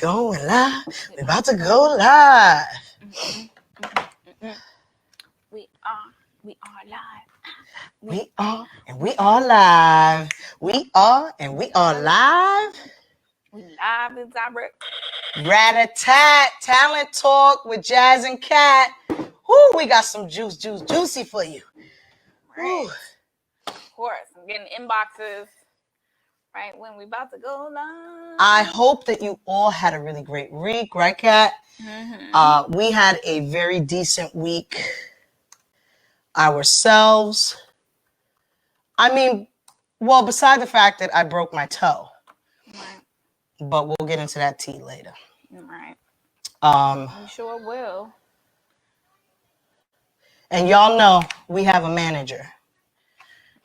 going live. We about to go live. We are live. We are live. We are live. We live and direct. Rat-a-tat, talent talk with Jazz and Kat. Whoo, we got some juicy for you. Right. Of course, I'm getting inboxes. Right when we about to go live. I hope that you all had a really great week, right, Kat? Mm-hmm. We had a very decent week ourselves. I mean, well, beside the fact that I broke my toe, Right. But we'll get into that tea later. Right. We sure will. And y'all know we have a manager.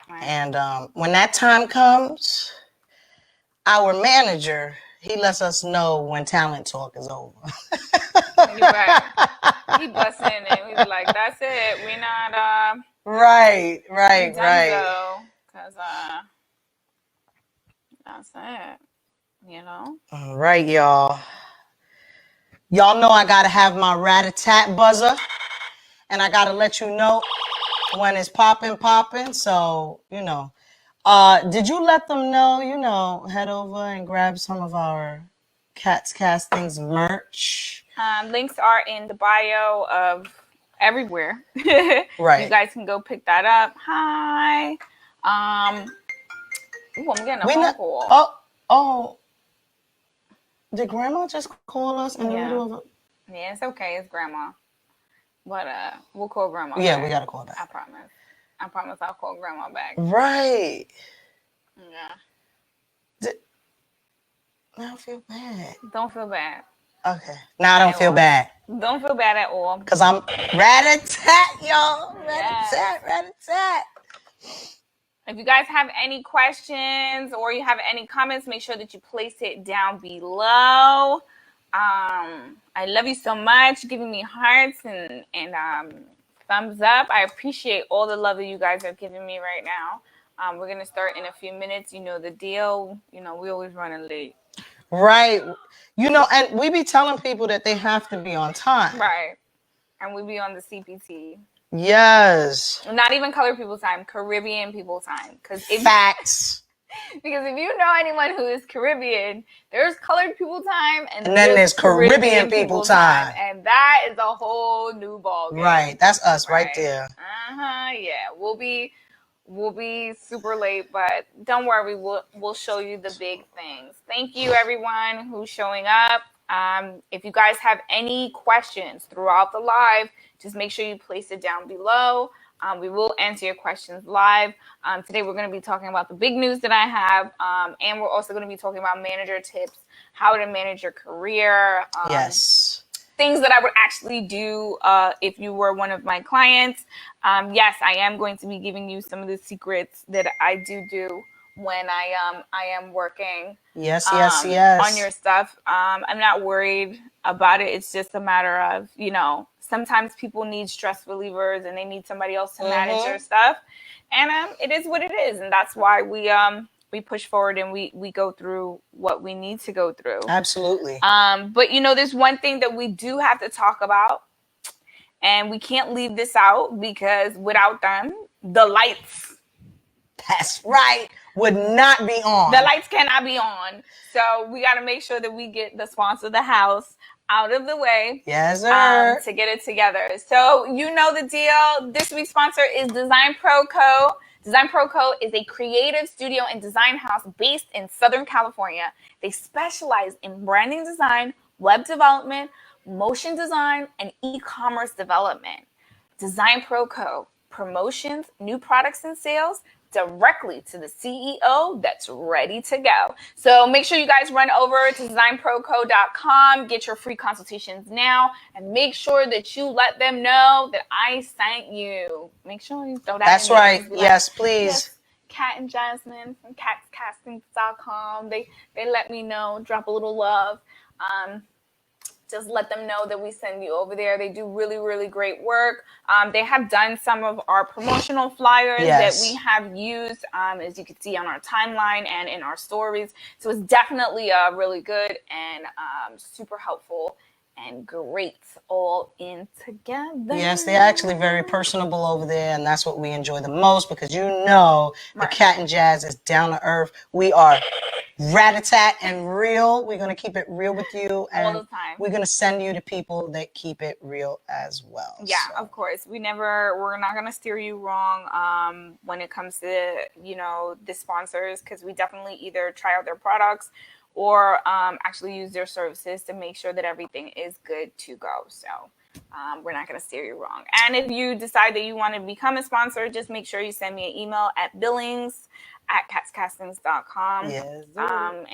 Right. And when that time comes, our manager, he lets us know when talent talk is over. You're right. He busts in and we be like, that's it. We not Right. Though, because that's it. You know? All right, y'all. Y'all know I gotta have my rat-a-tat buzzer. And I gotta let you know when it's popping. So, did you let them know, head over and grab some of our Cats Castings merch? Links are in the bio of everywhere. Right. You guys can go pick that up. Hi. Ooh, I'm getting a phone call. Oh. Did Grandma just call us in the middle of Yeah, it's okay. It's Grandma. But we'll call Grandma Yeah, back. we got to call back. I promise I'll call Grandma back. Right. Yeah. I don't feel bad. Don't feel bad. Okay. Now I don't feel bad. Don't feel bad at all. Because I'm rat-a-tat, y'all. Rat-a-tat. If you guys have any questions or you have any comments, make sure that you place it down below. I love you so much, giving me hearts and thumbs up. I appreciate all the love that you guys are giving me right now. We're going to start in a few minutes. You know the deal. We always running late. Right. And we be telling people that they have to be on time. Right. And we be on the CPT. Yes. Not even colored people time, Caribbean people time. Facts. Because if you know anyone who is Caribbean, there's colored people time and then there's Caribbean people time. And that is a whole new ballgame. Right. That's us right there. Yeah. We'll be super late, but don't worry, we'll show you the big things. Thank you everyone who's showing up. If you guys have any questions throughout the live, just make sure you place it down below. We will answer your questions live. Today we're going to be talking about the big news that I have, and we're also going to be talking about manager tips, how to manage your career. Yes. Things that I would actually do if you were one of my clients. Yes, I am going to be giving you some of the secrets that I do when I am working. Yes. On your stuff. I'm not worried about it. It's just a matter of, sometimes people need stress relievers and they need somebody else to manage their stuff. And it is what it is. And that's why we push forward and we go through what we need to go through. Absolutely. But there's one thing that we do have to talk about, and we can't leave this out because without them, the lights. That's right. Would not be on. The lights cannot be on. So we got to make sure that we get the sponsor of the house out of the way. Yes, sir. To get it together. So you know the deal. This week's sponsor is Design Pro Co. Design Pro Co. is a creative studio and design house based in Southern California. They specialize in branding design, web development, motion design, and e-commerce development. Design Pro Co. promotions, new products and sales directly to the CEO that's ready to go. So make sure you guys run over to designproco.com, get your free consultations now, and make sure that you let them know that I sent you. Make sure you throw that That's in there. right. Yes, please. Yes, Kat and Jasmin from catscastings.com. They let me know, drop a little love. just let them know that we send you over there. They do really, really great work. They have done some of our promotional flyers that we have used, as you can see on our timeline and in our stories. So it's definitely really good and super helpful and great all in together. Yes, they're actually very personable over there, and that's what we enjoy the most, because the Cat and Jazz is down to earth. We are rat-a-tat and real. We're going to keep it real with you, and all the time. We're going to send you to people that keep it real as well. Yeah, so. Of course. We're not going to steer you wrong when it comes to, the sponsors, because we definitely either try out their products or actually use their services to make sure that everything is good to go. So we're not going to steer you wrong. And if you decide that you want to become a sponsor, just make sure you send me an email at billings@catscastings.com. Yes. And,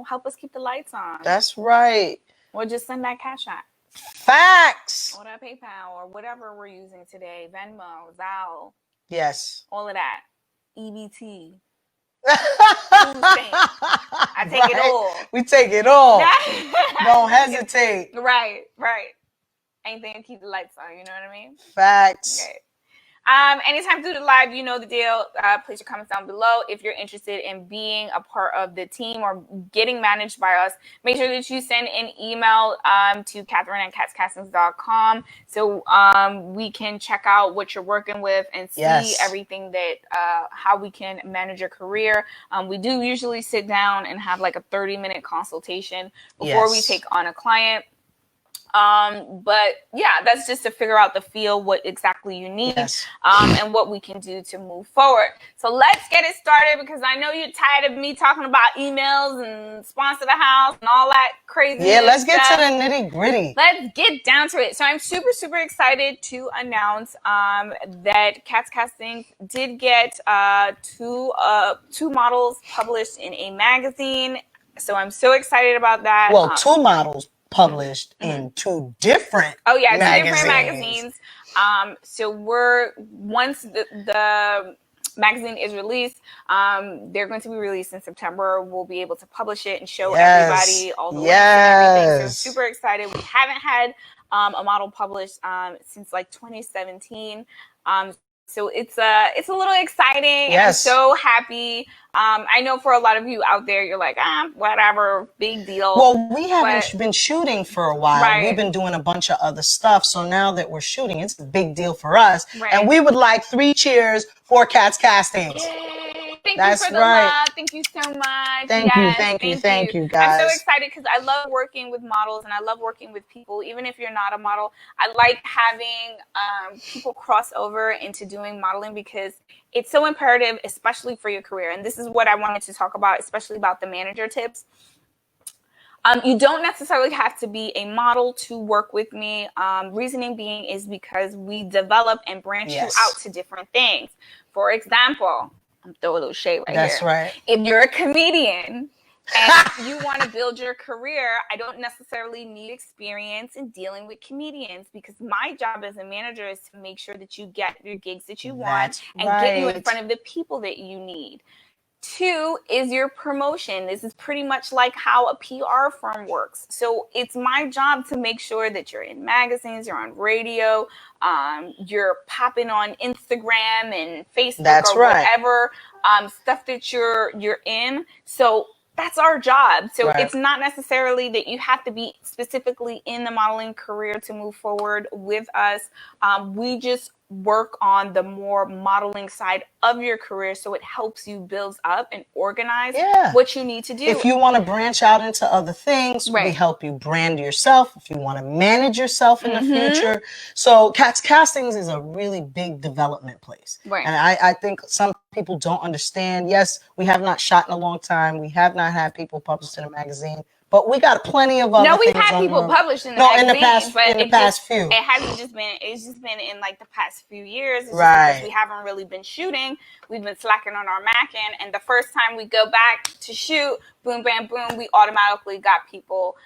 help us keep the lights on. That's right. Or just send that Cash App. Facts. Or that PayPal or whatever we're using today. Venmo, Zelle. Yes. All of that. EBT. I take it all. We take it all. Don't hesitate. Right. Anything to keep the lights on, you know what I mean? Facts. Okay. Anytime through the live, you know the deal. Place your comments down below. If you're interested in being a part of the team or getting managed by us, make sure that you send an email to Katherin@catscastings.com so we can check out what you're working with and see everything that how we can manage your career. We do usually sit down and have like a 30-minute consultation before we take on a client. But yeah, that's just to figure out the feel, what exactly you need, and what we can do to move forward. So let's get it started, because I know you're tired of me talking about emails and sponsor the house and all that crazy. Yeah, let's get to the nitty gritty. Let's get down to it. So I'm super, super excited to announce that Cats Casting did get two models published in a magazine. So I'm so excited about that. Well, two models published in two different magazines. So once the magazine is released, they're going to be released in September. We'll be able to publish it and show everybody all the links and everything. So super excited. We haven't had a model published since like 2017. So it's a little exciting. I'm so happy. I know for a lot of you out there, you're like, whatever, big deal. Well, we haven't been shooting for a while. We've been doing a bunch of other stuff. So now that we're shooting, it's a big deal for us. And we would like 3 cheers for Cats Castings. Yay. Thank you for the love. Thank you so much. Thank you, guys. I'm so excited because I love working with models and I love working with people. Even if you're not a model, I like having people cross over into doing modeling, because it's so imperative, especially for your career. And this is what I wanted to talk about, especially about the manager tips. You don't necessarily have to be a model to work with me. Reasoning being is because we develop and branch you out to different things. For example, I'm throwing a little shade right here. That's right. If you're a comedian and you want to build your career, I don't necessarily need experience in dealing with comedians, because my job as a manager is to make sure that you get your gigs that you want and get you in front of the people that you need. 2 is your promotion. This is pretty much like how a PR firm works. So it's my job to make sure that you're in magazines, you're on radio, you're popping on Instagram and Facebook whatever stuff that you're in. So that's our job. So it's not necessarily that you have to be specifically in the modeling career to move forward with us. We just work on the more modeling side of your career, so it helps you build up and organize what you need to do. If you want to branch out into other things, we help you brand yourself. If you want to manage yourself in the future. So Cats Castings is a really big development place. And I think some people don't understand. Yes, we have not shot in a long time. We have not had people published in a magazine. But we got plenty of other things. We've had people published in the magazine, in the past few. It hasn't just been. It's just been in like the past few years. It's just because we haven't really been shooting. We've been slacking on our Mackin', and the first time we go back to shoot, boom, bam, boom, we automatically got people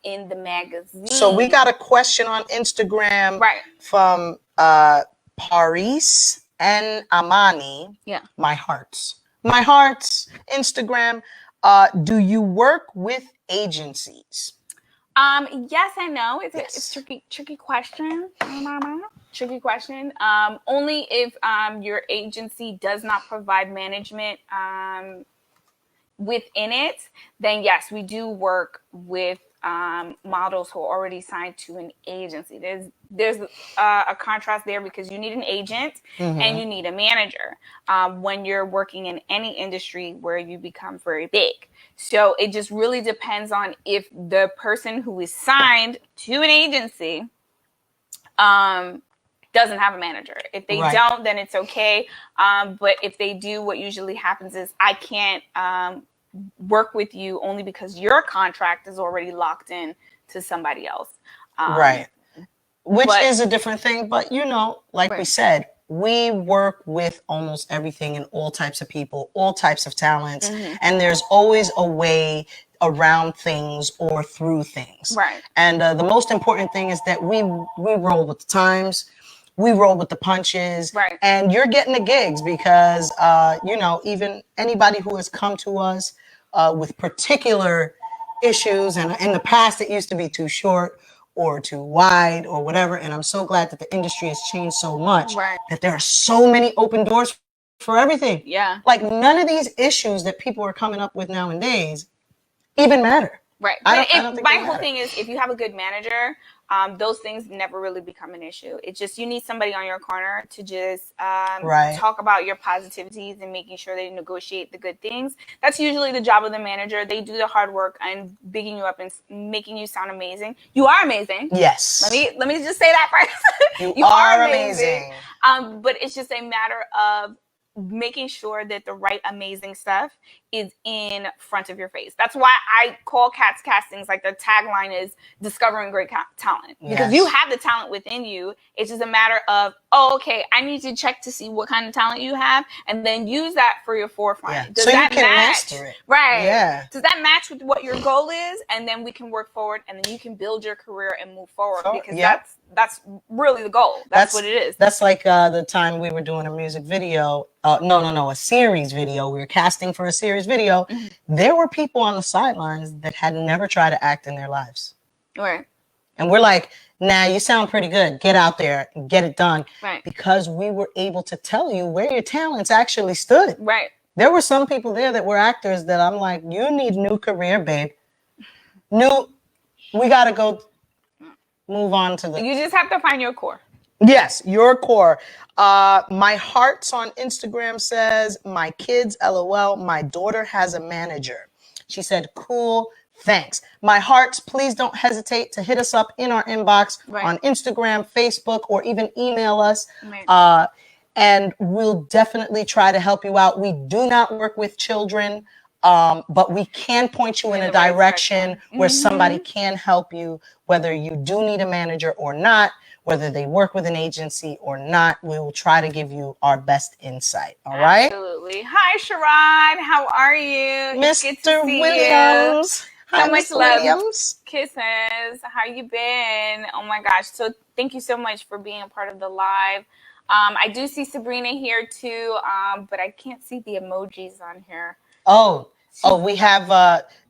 in the magazine. So we got a question on Instagram from Paris and Amani. My hearts, Instagram. Do you work with agencies? Yes and no. It's Yes. a tricky question. Tricky question. Only if your agency does not provide management within it, then yes, we do work with models who are already signed to an agency. There's a contrast there because you need an agent and you need a manager when you're working in any industry where you become very big. So it just really depends on if the person who is signed to an agency doesn't have a manager. If they don't, then it's okay. But if they do, what usually happens is I can't work with you only because your contract is already locked in to somebody else. Right. Which is a different thing. But, you know, like we said, we work with almost everything and all types of people, all types of talents. And there's always a way around things or through things. Right. And the most important thing is that we roll with the times. We roll with the punches. Right. And you're getting the gigs because, you know, even anybody who has come to us with particular issues, and in the past it used to be too short or too wide or whatever. And I'm so glad that the industry has changed so much that there are so many open doors for everything. Yeah. Like none of these issues that people are coming up with nowadays even matter. Right. I But don't think my they whole matter. thing is if you have a good manager, those things never really become an issue. It's just you need somebody on your corner to just talk about your positivities and making sure they negotiate the good things. That's usually the job of the manager. They do the hard work and bigging you up and making you sound amazing. You are amazing. Yes. Let me just say that first. You are amazing. But it's just a matter of making sure that the right amazing stuff is in front of your face. That's why I call Cats Castings, like the tagline is discovering great talent. Because you have the talent within you. It's just a matter of, okay, I need to check to see what kind of talent you have and then use that for your forefront. Yeah. Does so that you can match? master it. Right. Yeah. Does that match with what your goal is? And then we can work forward and then you can build your career and move forward because that's really the goal. That's what it is. That's like the time we were doing a music video. A series video. We were casting for a series video. There were people on the sidelines that had never tried to act in their lives. Right. And we're like, nah, you sound pretty good. Get out there and get it done. Right. Because we were able to tell you where your talents actually stood. Right. There were some people there that were actors that I'm like, you need a new career, babe. We got to go move on to the... You just have to find your core. Yes, your core. My Hearts on Instagram says, my kids, LOL, my daughter has a manager. She said, cool, thanks. My Hearts, please don't hesitate to hit us up in our inbox on Instagram, Facebook, or even email us. And we'll definitely try to help you out. We do not work with children, but we can point you in a direction where somebody can help you, whether you do need a manager or not, whether they work with an agency or not. We will try to give you our best insight. All right? Absolutely. Hi, Sherrod. How are you? Mr. Williams. So much love. Williams. Kisses. How you been? Oh my gosh. So thank you so much for being a part of the live. I do see Sabrina here too, but I can't see the emojis on here. Oh, we have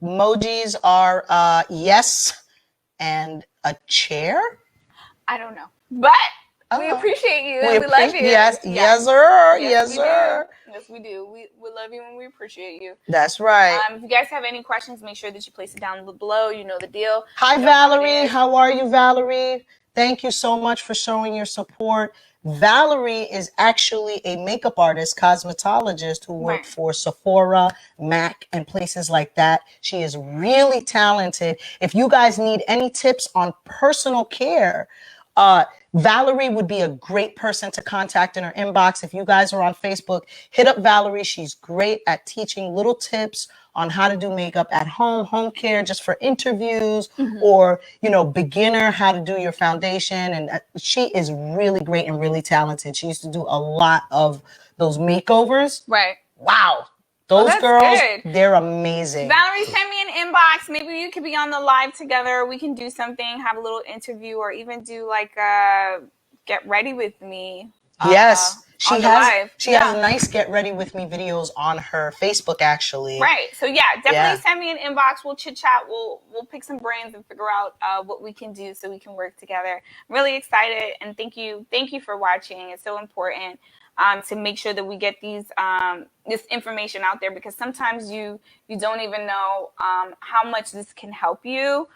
emojis are yes and a chair. I don't know, but we appreciate you. We love you. Yes, sir. Yes, sir. Yes, we do. We love you and we appreciate you. That's right. If you guys have any questions, make sure that you place it down below. You know the deal. Hi, Valerie. How are you, Valerie? Thank you so much for showing your support. Valerie is actually a makeup artist, cosmetologist who worked for Sephora, MAC, and places like that. She is really talented. If you guys need any tips on personal care, Valerie would be a great person to contact in her inbox. If you guys are on Facebook, hit up Valerie. She's great at teaching little tips on how to do makeup at home care, just for interviews or, beginner, how to do your foundation. And she is really great and really talented. She used to do a lot of those makeovers. Right. Wow. Those girls, they're amazing. Valerie, send me an inbox. Maybe you could be on the live together. We can do something, have a little interview, or even do like get ready with me. Yes. on the live. She has nice get ready with me videos on her Facebook, actually. Right. So yeah, definitely send me an inbox. We'll chit chat. We'll pick some brains and figure out what we can do so we can work together. I'm really excited, and thank you for watching. It's so important to make sure that we get this information out there, because sometimes you don't even know how much this can help you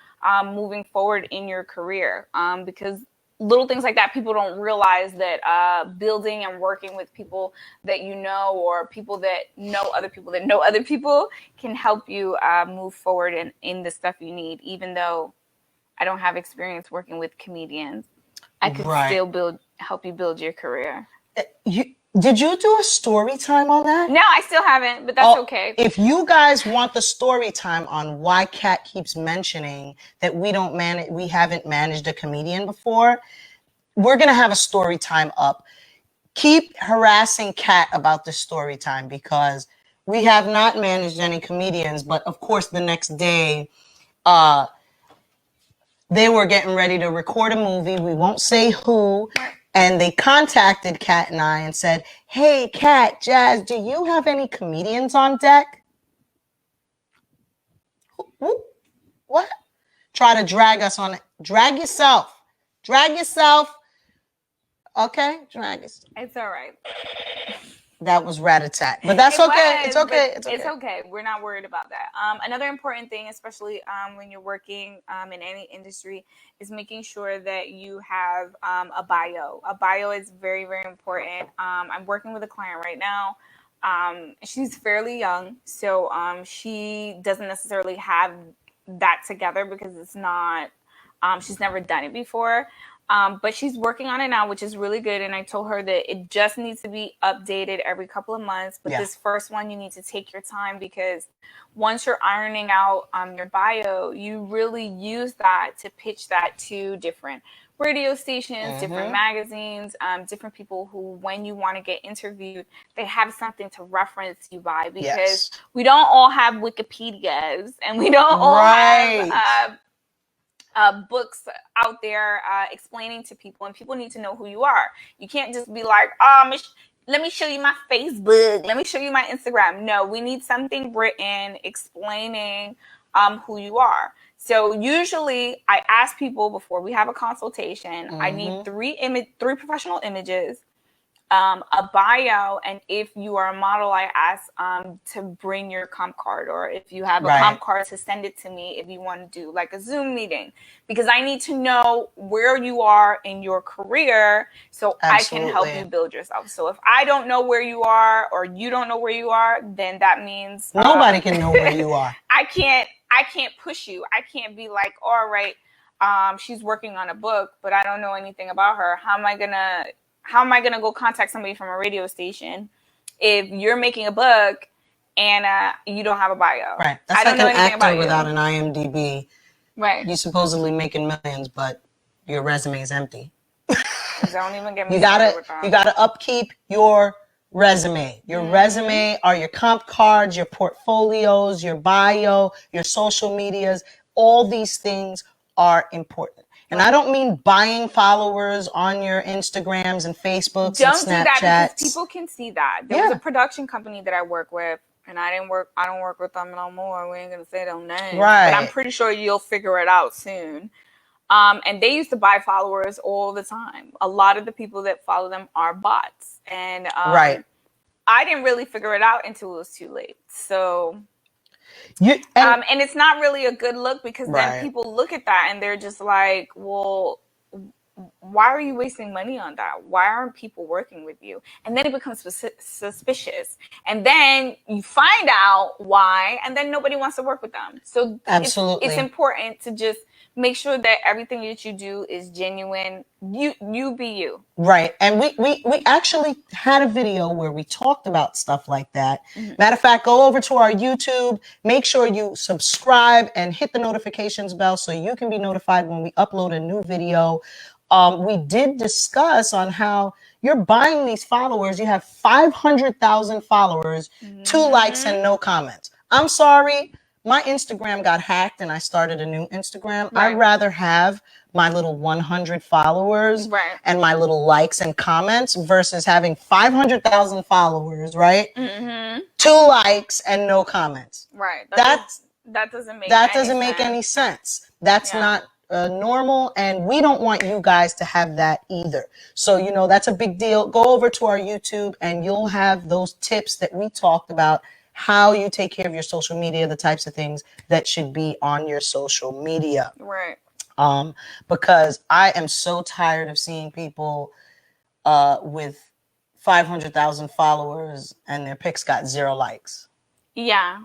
moving forward in your career, because little things like that, people don't realize that building and working with people that you know, or people that know other people that know other people, can help you move forward in the stuff you need. Even though I don't have experience working with comedians, I could still help you build your career. Did you do a story time on that? No, I still haven't, but that's okay. If you guys want the story time on why Kat keeps mentioning that we haven't managed a comedian before, we're going to have a story time up. Keep harassing Kat about the story time, because we have not managed any comedians, but of course the next day, they were getting ready to record a movie. We won't say who. And they contacted Kat and I and said, hey, Kat, Jazz, do you have any comedians on deck? What? Try to drag us on it. Drag yourself. Okay? Drag yourself. It's all right. That was rat-a-tat. But that's okay. It's okay. It's okay. We're not worried about that. Another important thing, especially when you're working in any industry, is making sure that you have a bio. A bio is very, very important. I'm working with a client right now. She's fairly young, so she doesn't necessarily have that together, because it's not, she's never done it before. But she's working on it now, which is really good. And I told her that it just needs to be updated every couple of months. But this first one, you need to take your time, because once you're ironing out your bio, you really use that to pitch that to different radio stations, different magazines, different people who, when you want to get interviewed, they have something to reference you by, because we don't all have Wikipedias, and we don't all have books out there explaining to people, and people need to know who you are. You can't just be like, let me show you my Facebook, let me show you my Instagram. No, we need something written explaining who you are. So usually I ask people before we have a consultation, I need three professional images, a bio, and if you are a model, I ask to bring your comp card, or if you have a comp card, to send it to me if you want to do like a Zoom meeting, because I need to know where you are in your career so I can help you build yourself. So if I don't know where you are, or you don't know where you are, then that means nobody can know where you are. I can't push you. I can't be like, all right, she's working on a book, but I don't know anything about her. How am I gonna go contact somebody from a radio station if you're making a book and you don't have a bio? Right. That's like an actor without an IMDb. Right. You're supposedly making millions, but your resume is empty. Don't even get me You gotta upkeep your resume. Your resume are your comp cards, your portfolios, your bio, your social medias. All these things are important. And I don't mean buying followers on your Instagrams and Facebooks and Snapchats. Don't do that, because people can see that. There was a production company that I work with, and I don't work with them no more. We ain't gonna say their names. Right. But I'm pretty sure you'll figure it out soon. And they used to buy followers all the time. A lot of the people that follow them are bots. And I didn't really figure it out until it was too late. So and it's not really a good look, because then people look at that and they're just like, well, why are you wasting money on that? Why aren't people working with you? And then it becomes suspicious. And then you find out why, and then nobody wants to work with them. So absolutely, it's important to just make sure that everything that you do is genuine. You be you. Right. And we actually had a video where we talked about stuff like that. Matter of fact, go over to our YouTube, make sure you subscribe and hit the notifications bell so you can be notified when we upload a new video. We did discuss on how you're buying these followers. You have 500,000 followers, 2 likes and no comments. I'm sorry. My Instagram got hacked and I started a new Instagram. I'd rather have my little 100 followers Right. and my little likes and comments versus having 500,000 followers, right? 2 likes and no comments. Right. That doesn't make any sense. That's not normal, and we don't want you guys to have that either. So, you know, that's a big deal. Go over to our YouTube and you'll have those tips that we talked about, how you take care of your social media, the types of things that should be on your social media. Right. Because I am so tired of seeing people with 500,000 followers and their pics got 0 likes. Yeah.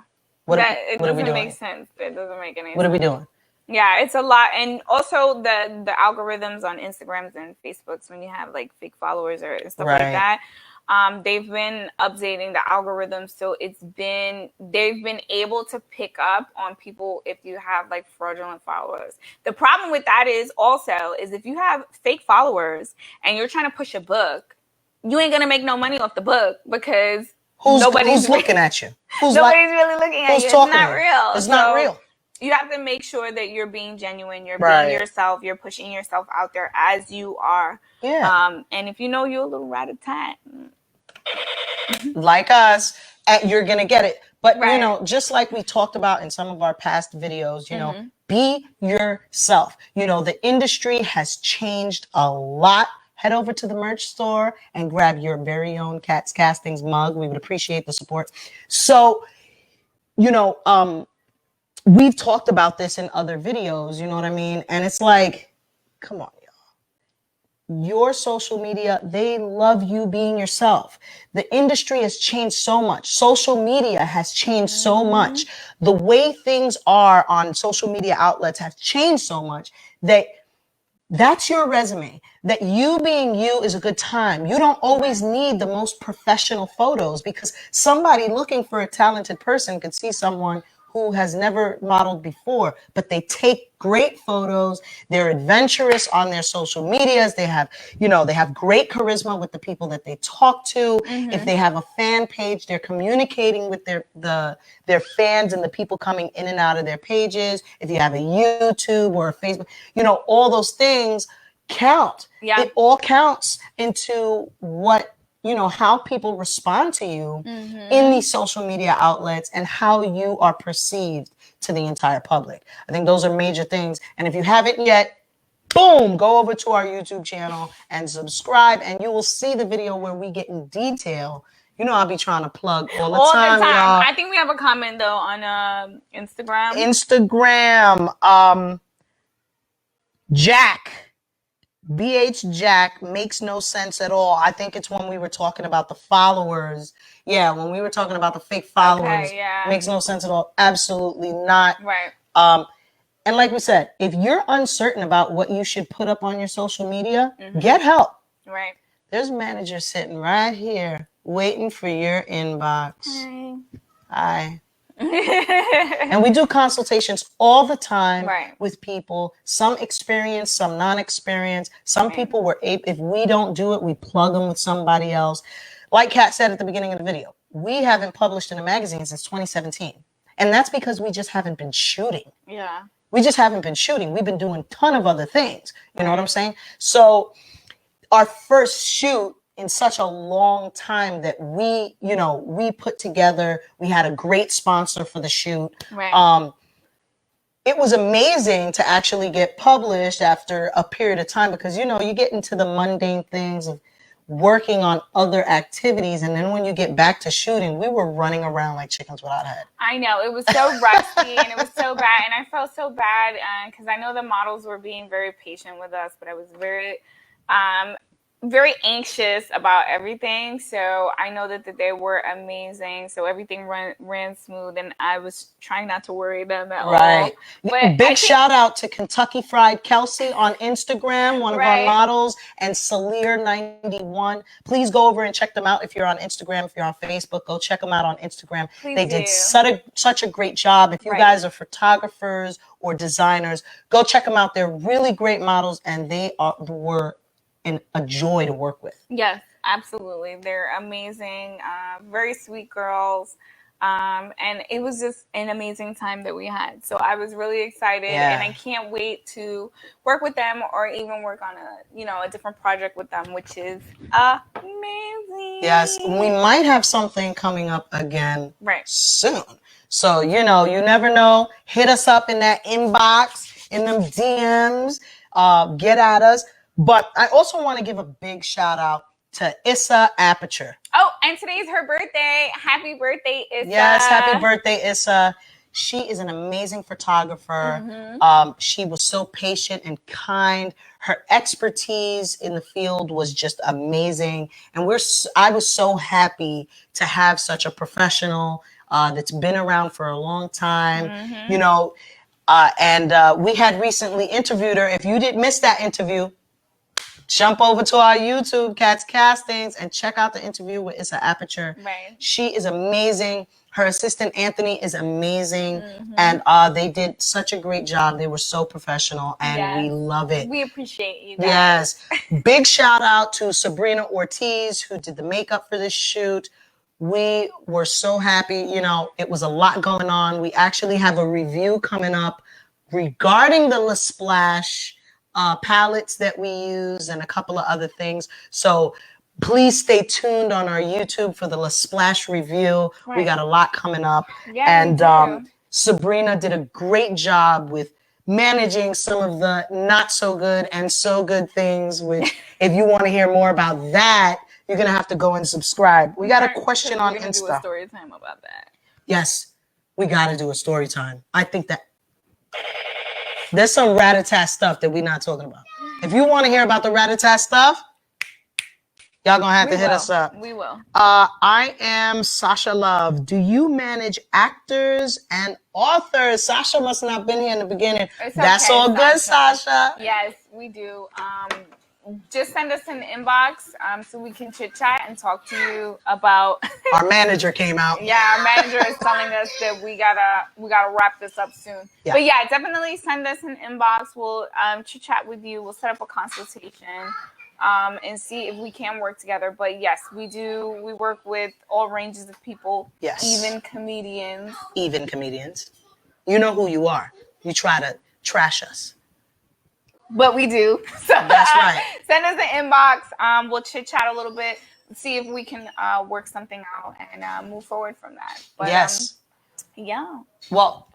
It doesn't make sense. It doesn't make any sense. What are we doing? Yeah, it's a lot. And also the algorithms on Instagrams and Facebooks, when you have like fake followers or stuff like that, they've been updating the algorithms, so they've been able to pick up on people if you have like fraudulent followers. The problem with that is if you have fake followers and you're trying to push a book, you ain't gonna make no money off the book because nobody's looking at you. Nobody's really looking at you. It's not real. It's not real. You have to make sure that you're being genuine, you're being yourself, you're pushing yourself out there as you are. Yeah. And if you know you're a little rat-a-tat, like us, you're going to get it. But, you know, just like we talked about in some of our past videos, you know, be yourself. You know, the industry has changed a lot. Head over to the merch store and grab your very own Cats Castings mug. We would appreciate the support. So, you know, we've talked about this in other videos, you know what I mean? And it's like, come on, y'all. Your social media, they love you being yourself. The industry has changed so much. Social media has changed so much. The way things are on social media outlets have changed so much that that's your resume. That you being you is a good time. You don't always need the most professional photos, because somebody looking for a talented person could see someone who has never modeled before, but they take great photos. They're adventurous on their social medias. They have, you know, they have great charisma with the people that they talk to. If they have a fan page, they're communicating with their fans and the people coming in and out of their pages. If you have a YouTube or a Facebook, you know, all those things count. Yeah. It all counts into what, you know, how people respond to you in these social media outlets and how you are perceived to the entire public. I think those are major things. And if you haven't yet, boom, go over to our YouTube channel and subscribe, and you will see the video where we get in detail. You know, I'll be trying to plug all the time, y'all. I think we have a comment though on Instagram. Jack. BH Jack makes no sense at all. I think it's when we were talking about the followers. Yeah, when we were talking about the fake followers. Okay, yeah. Makes no sense at all. Absolutely not. Right. And like we said, if you're uncertain about what you should put up on your social media, get help. Right. There's a manager sitting right here waiting for your inbox. Hi. And we do consultations all the time with people, some experienced, some non-experienced. Some people were if we don't do it, we plug them with somebody else. Like Kat said at the beginning of the video, we haven't published in a magazine since 2017. And that's because we just haven't been shooting. Yeah. We just haven't been shooting. We've been doing a ton of other things. You know what I'm saying? So our first shoot in such a long time that we put together, we had a great sponsor for the shoot. Right. It was amazing to actually get published after a period of time, because, you know, you get into the mundane things of working on other activities. And then when you get back to shooting, we were running around like chickens without a head. I know. It was so rusty and it was so bad. And I felt so bad because I know the models were being very patient with us, but I was very anxious about everything. So I know that they were amazing. So everything ran smooth, and I was trying not to worry them at all. But big shout out to Kentucky Fried Kelsey on Instagram, one of our models, and Salir91. Please go over and check them out if you're on Instagram. If you're on Facebook, go check them out on Instagram. They did such a great job. If you guys are photographers or designers, go check them out. They're really great models, and they were a joy to work with. Yes, absolutely. They're amazing. Very sweet girls. And it was just an amazing time that we had. So I was really excited, and I can't wait to work with them or even work on a different project with them, which is amazing. Yes, we might have something coming up again soon. So, you never know. Hit us up in that inbox, in them DMs, get at us. But I also want to give a big shout out to Issa Aperture. Oh, and today's her birthday. Happy birthday, Issa. Yes, happy birthday, Issa. She is an amazing photographer. She was so patient and kind. Her expertise in the field was just amazing. And I was so happy to have such a professional that's been around for a long time, and we had recently interviewed her. If you didn't miss that interview, jump over to our YouTube, Cats Castings, and check out the interview with Issa Aperture. Right. She is amazing. Her assistant, Anthony, is amazing. And they did such a great job. They were so professional, and we love it. We appreciate you guys. Yes. Big shout out to Sabrina Ortiz, who did the makeup for this shoot. We were so happy. It was a lot going on. We actually have a review coming up regarding the La Splash palettes that we use and a couple of other things. So please stay tuned on our YouTube for the La Splash review. We got a lot coming up. And Sabrina did a great job with managing some of the not so good and so good things, which if you want to hear more about that, you're going to have to go and subscribe. We got a question on Insta. We're going to do a story time about that. Yes, we got to do a story time. I think that there's some rat-a-tat stuff that we're not talking about. If you want to hear about the rat-a-tat stuff, y'all gonna have to hit us up. We will. I am Sasha Love. Do you manage actors and authors? Sasha must not have been here in the beginning. That's all good, Sasha. Yes, we do. Just send us an inbox so we can chit chat and talk to you about. Our manager came out. Yeah, our manager is telling us that we gotta wrap this up soon. Yeah. But yeah, definitely send us an inbox. We'll chit chat with you. We'll set up a consultation and see if we can work together. But yes, we do. We work with all ranges of people. Yes. Even comedians. Even comedians. You know who you are. You try to trash us. But we do. So that's right. Send us an inbox. We'll chit chat a little bit, see if we can work something out and move forward from that. But, yes. Yeah. Well,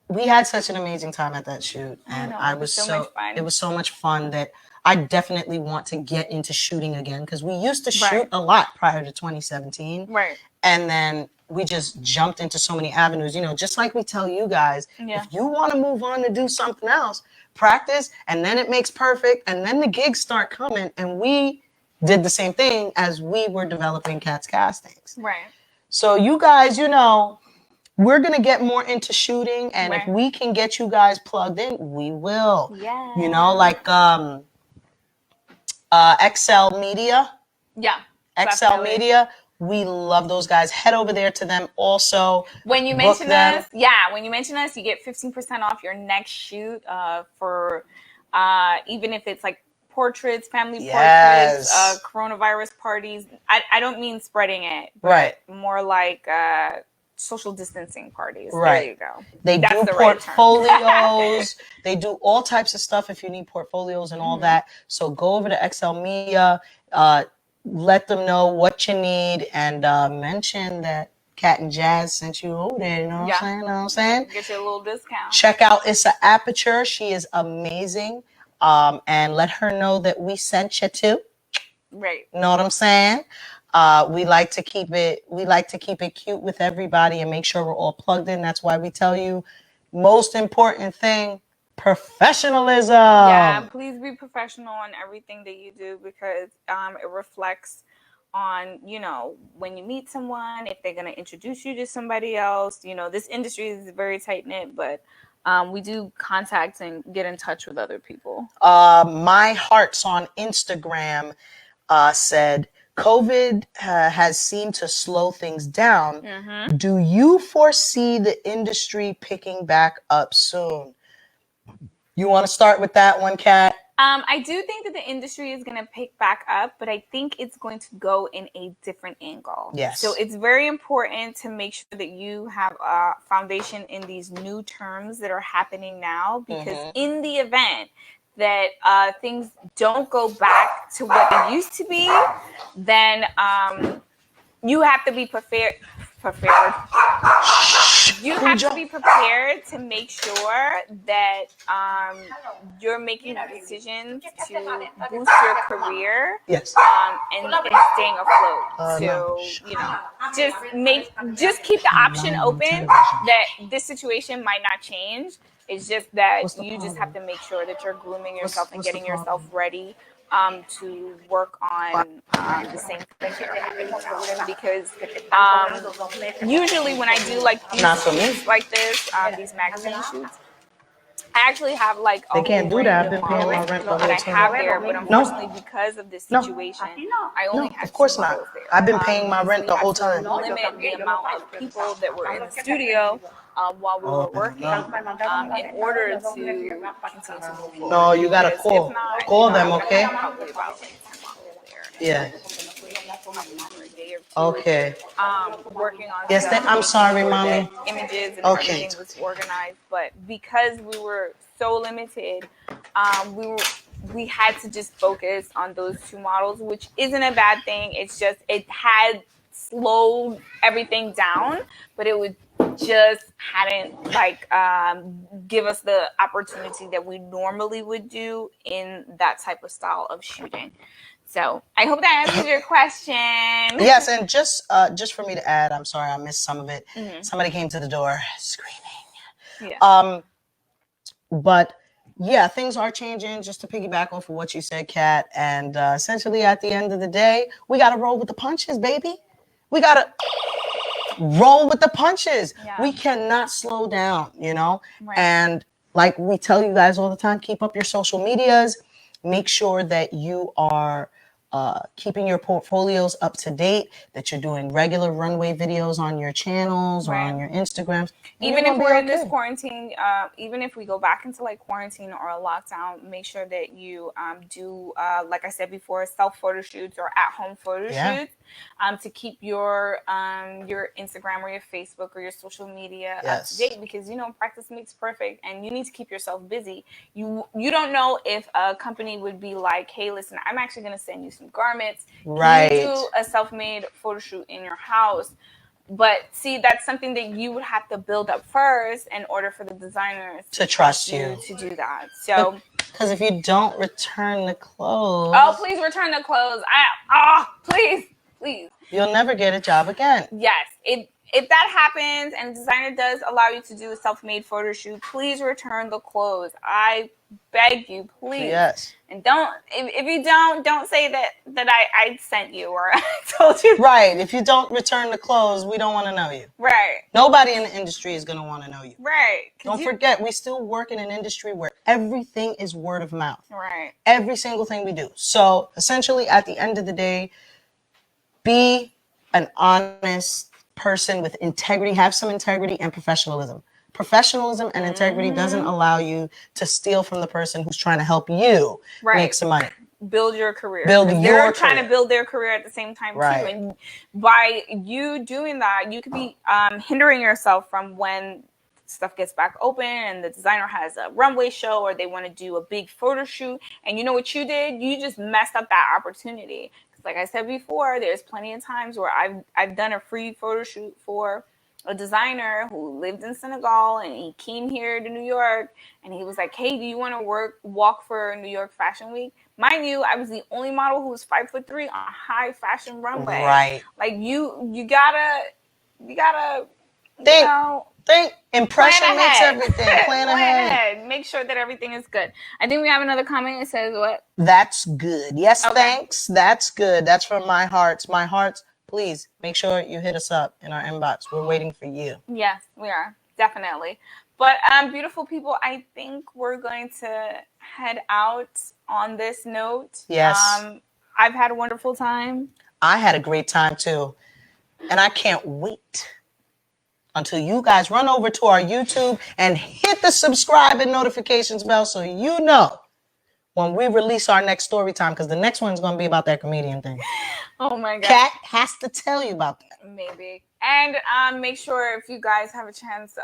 we had such an amazing time at that shoot, and it was so much fun. It was so much fun that I definitely want to get into shooting again, because we used to shoot a lot prior to 2017. Right. And then we just jumped into so many avenues, just like we tell you guys, if you want to move on to do something else, practice, and then it makes perfect, and then the gigs start coming. And we did the same thing as we were developing Cats Castings. Right. So you guys, we're going to get more into shooting, and if we can get you guys plugged in, we will. Yeah. Like XL Media. Yeah. XL Media. We love those guys. Head over there to them also. When you mention us, when you mention us, you get 15% off your next shoot for even if it's like portraits, family portraits, coronavirus parties. I don't mean spreading it, but more like social distancing parties. Right. There you go. They do portfolios. They do all types of stuff if you need portfolios and all that. So go over to XL Media. Let them know what you need, and mention that Cat and Jazz sent you over there. You know what I'm saying? Get you a little discount. Check out Issa Aperture. She is amazing. And let her know that we sent you too. Right. Know what I'm saying? We like to keep it cute with everybody and make sure we're all plugged in. That's why we tell you, most important thing, professionalism. Yeah, please be professional on everything that you do, because it reflects on, when you meet someone, if they're going to introduce you to somebody else. This industry is very tight-knit, but we do contact and get in touch with other people. My Hearts on Instagram said, COVID has seemed to slow things down. Do you foresee the industry picking back up soon? You want to start with that one, Kat? I do think that the industry is going to pick back up, but I think it's going to go in a different angle. Yes. So it's very important to make sure that you have a foundation in these new terms that are happening now, because in the event that things don't go back to what they used to be, then you have to be prepared. You have to be prepared to make sure that you're making decisions to boost your career. Yes. And staying afloat. So just keep the option open that this situation might not change. It's just that you just have to make sure that you're grooming yourself and getting yourself ready to work on the same thing that happens, because usually when I do like these shoots like this, these magazine shoots, I actually have like a they can't do that. I've been paying my rent the whole that I time. have there, but unfortunately because of this situation, I only have of course two not. models there. I've been paying my rent the whole time. Limit the amount of people that were in the studio while we were working in order to continue to move forward. No, you gotta call them, okay? Probably about like 10 models there. Yeah. For a day or two. Okay. Working on Yes, I'm sorry, mommy. images and Okay. everything was organized, but because we were so limited, we had to just focus on those two models, which isn't a bad thing. It's just it had slowed everything down, but it would just hadn't like give us the opportunity that we normally would do in that type of style of shooting. So I hope that answers your question. Yes, and just for me to add, I'm sorry I missed some of it. Somebody came to the door screaming. Yeah. But yeah, things are changing. Just to piggyback off of what you said, Kat, and essentially at the end of the day, we got to roll with the punches, baby. We got to roll with the punches. Yeah. We cannot slow down, you know? Right. And like we tell you guys all the time, keep up your social medias. Make sure that you are keeping your portfolios up to date, that you're doing regular runway videos on your channels or on your Instagrams. Even if we're in this quarantine, even if we go back into like quarantine or a lockdown, make sure that you do, like I said before, self photo shoots or at home photo shoots to keep your Instagram or your Facebook or your social media up to date, because practice makes perfect, and you need to keep yourself busy. You don't know if a company would be like, hey, listen, I'm actually going to send you some garments. Right. Can you do a self-made photo shoot in your house? But see, that's something that you would have to build up first in order for the designers to trust you to do that. So, because if you don't return the clothes, please return the clothes. Please. You'll never get a job again. Yes, if that happens and a designer does allow you to do a self-made photo shoot, please return the clothes. I beg you, please. Yes. And if you don't say that I sent you or I told you. Right. If you don't return the clothes, we don't want to know you. Right. Nobody in the industry is going to want to know you. Right. Don't forget, we still work in an industry where everything is word of mouth. Right. Every single thing we do. So essentially, at the end of the day, be an honest person with integrity. Have some integrity and professionalism. Professionalism and integrity doesn't allow you to steal from the person who's trying to help you make some money. Build your career. They're trying to build their career at the same time too. And by you doing that, you could be hindering yourself from when stuff gets back open and the designer has a runway show or they want to do a big photo shoot. And you know what you did? You just messed up that opportunity. Because like I said before, there's plenty of times where I've done a free photo shoot for a designer who lived in Senegal, and he came here to New York, and he was like, hey, do you want to walk for New York Fashion Week? Mind you, I was the only model who was 5'3" on a high fashion runway. Right. Like you gotta think impression makes everything. Plan ahead. Make sure that everything is good. I think we have another comment. It says what? That's good. Yes, thanks. That's good. That's from my hearts. My hearts. Please make sure you hit us up in our inbox. We're waiting for you. Yes, we are. Definitely. But beautiful people, I think we're going to head out on this note. Yes. I've had a wonderful time. I had a great time too. And I can't wait until you guys run over to our YouTube and hit the subscribe and notifications bell so you know when we release our next story time, because the next one's going to be about that comedian thing. Oh my God. Kat has to tell you about that. Maybe. And make sure if you guys have a chance,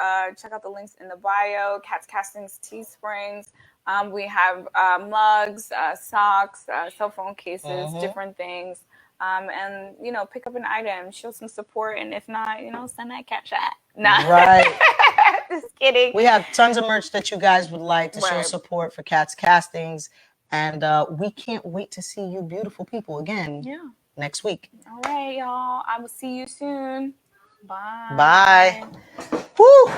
check out the links in the bio. Kat's Castings, Teesprings. We have mugs, socks, cell phone cases, different things. And, you know, pick up an item, show some support. And if not, you know, send that cat chat. Nah. Right. Just kidding. We have tons of merch that you guys would like to show Right. support for Kat's Castings. And we can't wait to see you beautiful people again next week. All right, y'all. I will see you soon. Bye. Bye. Woo!